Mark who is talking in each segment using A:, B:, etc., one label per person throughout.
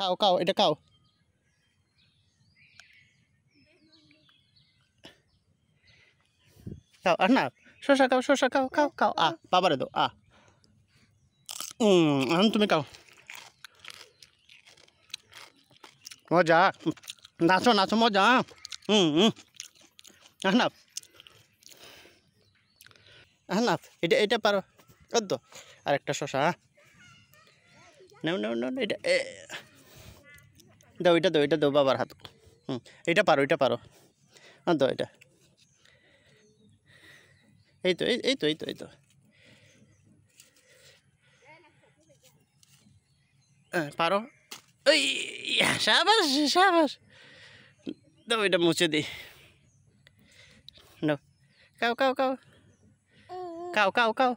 A: খাও খাও এটা খাও। খাও আর না শসা খাও শসা খাও খাও খাও বাবারে দাও এখন তুমি খাও। মজা নাচো নাচো মজা। আহনাফ আহনাফ এটা পারো ওর তো আরেকটা শসা নাও নাও নাও এটা দাও এটা দাও বাবার হাত। এটা পারো দাও এটা এই তো পারো ওই সাবাস সাবাস দাও এটা মুছে দিই দাও খাও খাও খাও খাও খাও খাও।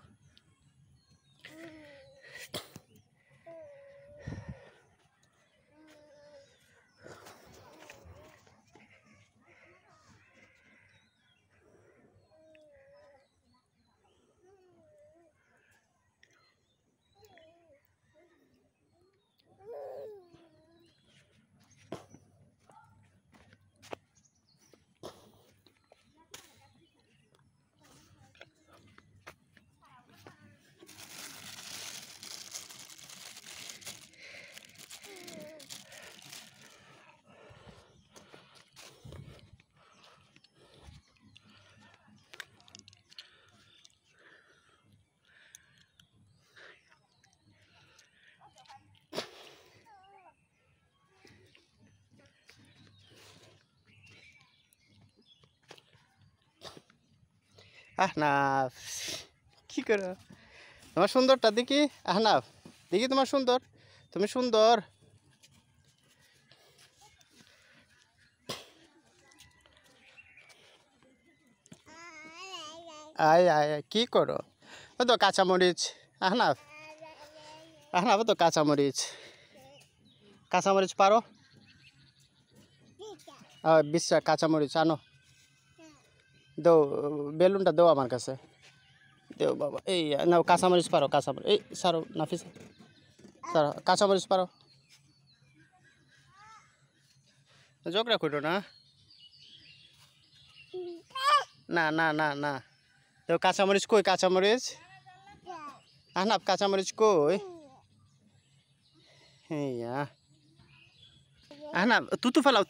A: আহনাফ কি করো তোমার সুন্দরটা দেখি। আহনাফ দেখি তোমার সুন্দর তুমি সুন্দর। আয় আয় কি করো ও তো কাঁচামরিচ। আহনাফ আহনাফ ও তো কাঁচামরিচ পারো বিশ্বা কাঁচামরিচ আনো দাও বেলুনটা দাও আমার কাছে দেও বাবা। এই নাও কাঁচামরিচ পারো কাঁচামরিচ এই সারো নাফিসা সারো কাঁচামরিচ পারো ঝগড়া করো না না না না না দেও কাঁচামরিচ কই কাঁচামরিচ আহনাফ কাঁচামরিচ কই হ্যাঁ আহনাফ তুতু ফেলাও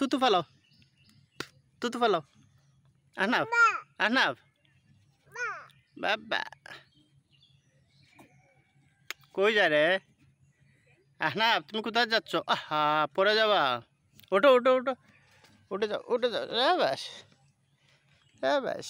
A: আহনাফ আহনাফ বাবা কই যা রে আহনাফ তুমি কোথায় যাচ্ছ আহা পড়ে যাবা ওঠো উঠে যাও ব্যাস ব্যাস।